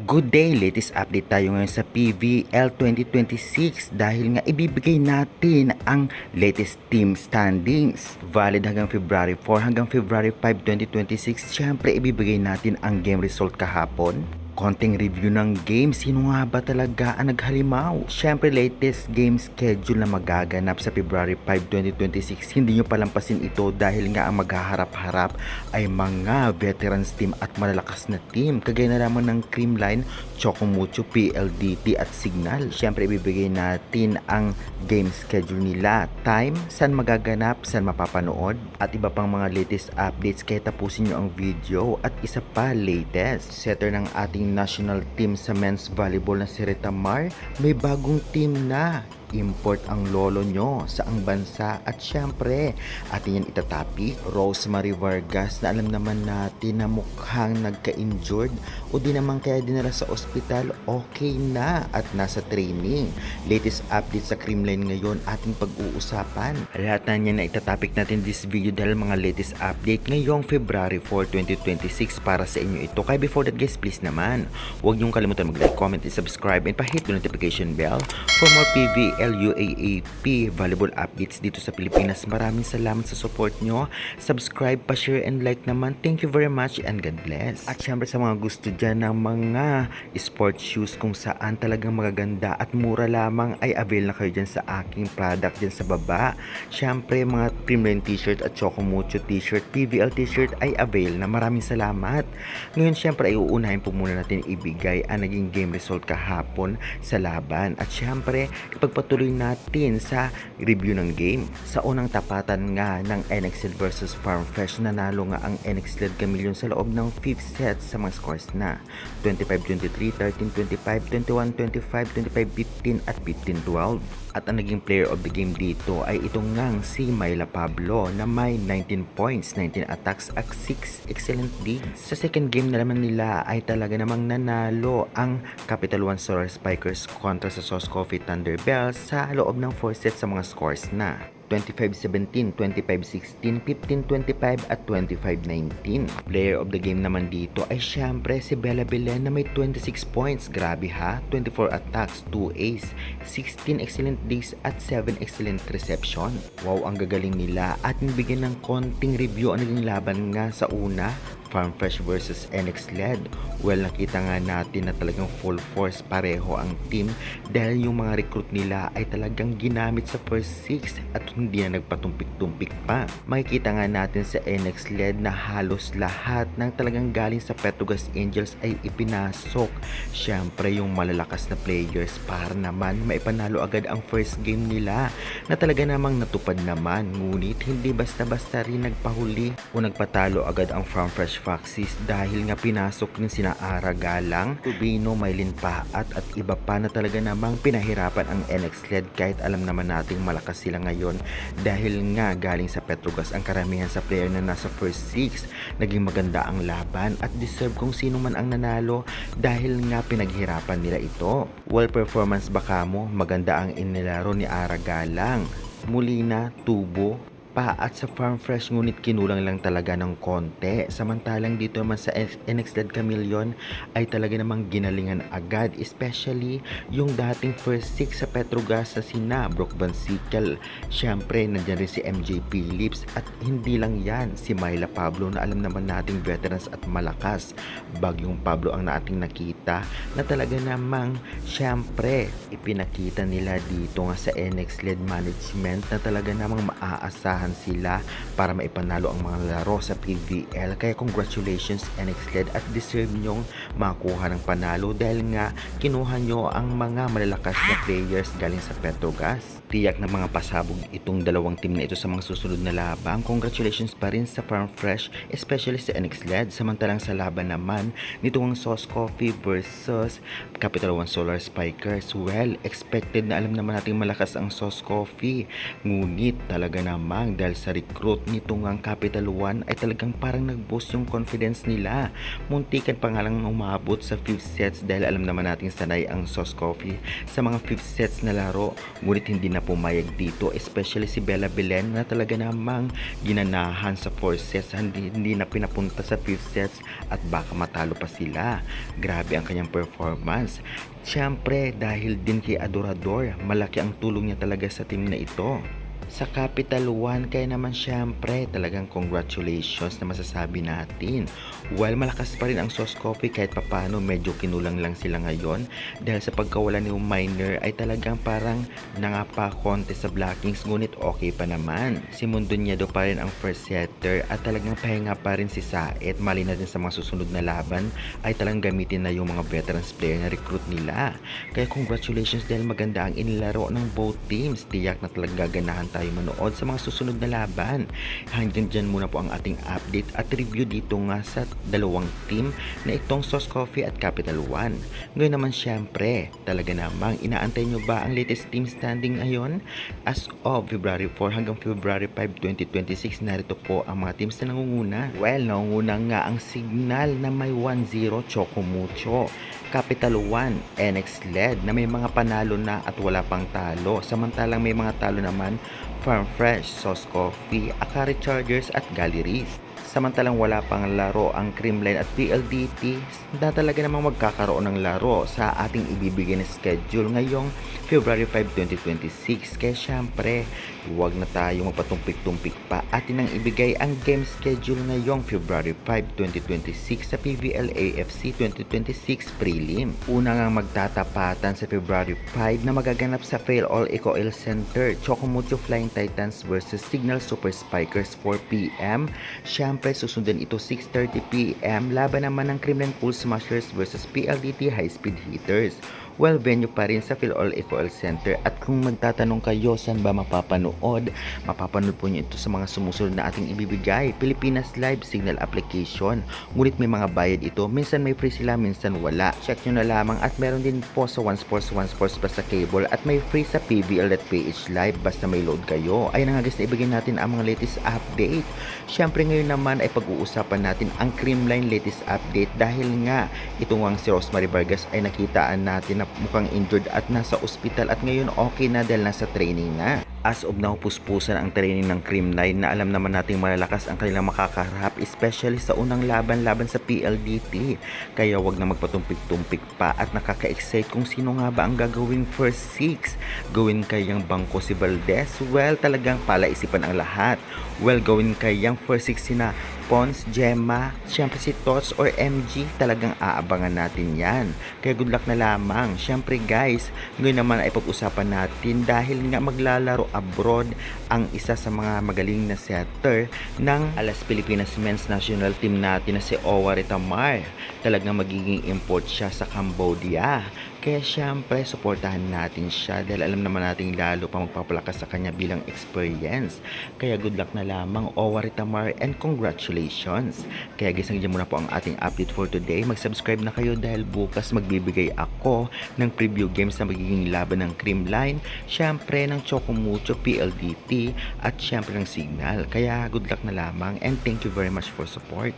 Good day! Latest update tayo ngayon sa PVL 2026 dahil nga ibibigay natin ang latest team standings. Valid hanggang February 4 hanggang February 5, 2026. Siyempre ibibigay natin ang game result kahapon. Konting review ng game, sino nga ba talaga ang naghalimaw? Siyempre latest game schedule na magaganap sa February 5, 2026. Hindi nyo palampasin ito dahil nga ang maghaharap-harap ay mga veterans team at malalakas na team. Kagaya na lamang ng Creamline, Chocomucho, PLDT at Signal. Siyempre ibibigay natin ang game schedule nila, time, saan magaganap, saan mapapanood at iba pang mga latest updates. Kaya tapusin nyo ang video at isa pa latest. Setter ng ating national team sa men's volleyball na si Rita Mar, may bagong team na. Import ang lolo nyo sa ang bansa at syempre atin yan itatapi. Rosemary Vargas na alam naman natin na mukhang nagka-injured o di naman kaya dinala sa ospital, okay na at nasa training. Latest update sa Creamline ngayon ating pag-uusapan. Lahat na yan na itatapik natin this video dahil mga latest update ngayong February 4, 2026 para sa inyo ito. Kaya before that guys, please naman huwag niyong kalimutan mag-like, comment, and subscribe and pa-hit the notification bell for more PVL UAAP volleyball updates dito sa Pilipinas. Maraming salamat sa support nyo. Subscribe, pa-share, and like naman. Thank you very much and God bless. At syempre sa mga gusto dyan ng mga sports shoes kung saan talagang magaganda at mura lamang ay avail na kayo dyan sa aking product dyan sa baba. Syempre mga Creamline t-shirt at Chocomucho t-shirt, PVL t-shirt ay avail na. Maraming salamat. Ngayon syempre ay uunahin po muna natin ibigay ang naging game result kahapon sa laban. At syempre ipagpatuloy natin sa review ng game. Sa unang tapatan nga ng NXL versus Farm Fresh, nanalo nga ang NXL Camillion sa loob ng 5th set sa mga scores na 25-23, 13-25, 21-25, 25-15 at 15-12. At ang naging player of the game dito ay itong ngang si Myla Pablo na may 19 points, 19 attacks at 6 excellent digs. Sa second game na naman nila ay talaga namang nanalo ang Capital One Solar Spikers kontra sa Sauce Coffee Thunderbells sa loob ng 4 sets sa mga scores na 25-17, 25-16, 15-25 at 25-19. Player of the game naman dito ay syempre si Bella Belen na may 26 points. Grabe ha, 24 attacks, 2 ace, 16 excellent digs at 7 excellent reception. Wow, ang gagaling nila at nabigyan ng konting review ang naging laban nga sa una. Farm Fresh versus NX LED. Well, nakita nga natin na talagang full force pareho ang team dahil yung mga recruit nila ay talagang ginamit sa first 6 at hindi na nagpatumpik-tumpik pa. Makikita nga natin sa NX LED na halos lahat ng talagang galing sa Petrogas Angels ay ipinasok. Siyempre yung malalakas na players para naman maipanalo agad ang first game nila na talaga namang natupad naman. Ngunit hindi basta-basta rin nagpahuli o nagpatalo agad ang Farm Fresh Foxes dahil nga pinasok din sina Ara Galang, Tubino, Maylin Paat at iba pa na talaga namang pinahirapan ang NX LED kahit alam naman nating malakas sila ngayon dahil nga galing sa Petrogas ang karamihan sa player na nasa first 6. Naging maganda ang laban at deserve kung sino man ang nanalo dahil nga pinaghirapan nila ito. Well performance baka mo, maganda ang inilaro ni Ara Galang, Molina, Tubo, pa at sa Farm Fresh ngunit kinulang lang talaga ng konti. Samantalang dito naman sa NXZ Camillion ay talaga namang ginalingan agad, especially yung dating first 6 sa Petrogas sa sina Brooke Van Sickle. Syempre nandyan rin si MJ Phillips at hindi lang yan, si Myla Pablo na alam naman nating veterans at malakas. Bagyong Pablo ang nating nakita na talaga namang syempre ipinakita nila dito nga sa NXZ management na talaga namang maaasahan sila para maipanalo ang mga laro sa PVL. Kaya congratulations NX LED at deserve nyong makuha ng panalo dahil nga kinuha nyo ang mga malalakas na players galing sa Petrogas. Tiyak na mga pasabog itong dalawang team na ito sa mga susunod na laban. Congratulations pa rin sa Farm Fresh, especially sa NX LED. Samantalang sa laban naman nitong Sauce Coffee versus Capital One Solar Spikers. Well, expected na alam naman natin malakas ang Sauce Coffee. Ngunit talaga namang lang dahil sa recruit nitong ang Capital One ay talagang parang nag-boost yung confidence nila. Muntikan pa nga lang umabot sa 5th sets dahil alam naman natin sanay ang Sauce Coffee sa mga 5th sets na laro. Ngunit hindi na pumayag dito, especially si Bella Belen na talaga namang ginanahan sa 4th sets, hindi na pinapunta sa 5th sets at baka matalo pa sila. Grabe ang kanyang performance. Siyempre dahil din kay Adorador, malaki ang tulong niya talaga sa team na ito. Sa Capital One, kaya naman syempre talagang congratulations na masasabi natin. While malakas pa rin ang Sauce Coffee kahit papano medyo kinulang lang sila ngayon dahil sa pagkawala ni Miner ay talagang parang nangapa konti sa blockings, ngunit okay pa naman. Si Mundonyado pa rin ang first setter at talagang pahinga pa rin si Saet. Mali na din sa mga susunod na laban ay talagang gamitin na yung mga veterans player na recruit nila. Kaya congratulations dahil maganda ang inilaro ng both teams. Tiyak na talagang gaganahan tayo manood sa mga susunod na laban. Hanggang dyan muna po ang ating update at review dito nga sa dalawang team na itong Sauce Coffee at Capital One. Ngayon naman syempre, talaga namang inaantay nyo ba ang latest team standing ngayon? As of February 4 hanggang February 5, 2026, narito po ang mga teams na nangunguna. Well, nangunguna nga ang Signal na may 1-0 Chocomucho. Capital One, NX LED na may mga panalo na at wala pang talo. Samantalang may mga talo naman Farm Fresh, Sauce Coffee, Akari Chargers at Galleries. Samantalang wala pang laro ang Creamline at PLDT na talaga namang magkakaroon ng laro sa ating ibibigay na schedule ngayong February 5, 2026. Kaya syempre, huwag na tayo magpatumpik-tumpik pa. Atin ang ibigay ang game schedule ngayong February 5, 2026 sa PVL AFC 2026 Prelim. Una nga magtatapatan sa February 5 na magaganap sa Fail All Eco Oil Center, Chocomucho Flying Titans versus Signal Super Spikers 4 PM. Syempre, susundan ito 6:30 PM. Laban naman ng Creamline Cool Smashers versus PLDT High Speed Hitters. Well, venue pa rin sa Phil All Eco Oil Center. At kung magtatanong kayo saan ba mapapanood po nyo ito sa mga sumusunod na ating ibibigay. Pilipinas Live Signal application. Ngunit may mga bayad ito. Minsan may free sila, minsan wala. Check nyo na lamang. At meron din po sa One Sports pa sa cable. At may free sa PVL.ph Live basta may load kayo. Ayun na nga guys, na ibigay natin ang mga latest update. Syempre ngayon naman ay pag-uusapan natin ang Creamline latest update dahil nga itong ang si Rosemary Vargas ay nakitaan natin na mukhang injured at nasa ospital at ngayon okay na dahil nasa training na. As of now, puspusan ang training ng Creamline na alam naman nating malalakas ang kanilang makakaharap, especially sa unang laban sa PLDT. Kaya wag na magpatumpik-tumpik pa at nakaka-excite kung sino nga ba ang gagawing first six. Gawin kayang Bangko si Valdez? Well, talagang palaisipan ang lahat. Well, gawin kayang first six sina Pons, Gemma, syempre si Tots or MG, talagang aabangan natin yan. Kaya good luck na lamang. Syempre guys, ngayon naman ay pag-usapan natin dahil nga maglalaro abroad ang isa sa mga magaling na setter ng Alas Pilipinas Men's National Team natin na si Owa Ritamar. Talagang magiging import siya sa Cambodia. Kaya syempre, suportahan natin siya dahil alam naman natin lalo pa magpapalakas sa kanya bilang experience. Kaya good luck na lamang, Owa Ritamar, and congratulations. Kaya guys, nandiyan muna po ang ating update for today. Mag-subscribe na kayo dahil bukas magbibigay ako ng preview games na magiging laban ng Creamline, syempre ng Chocomucho, PLDT, at syempre ng Signal. Kaya good luck na lamang and thank you very much for support.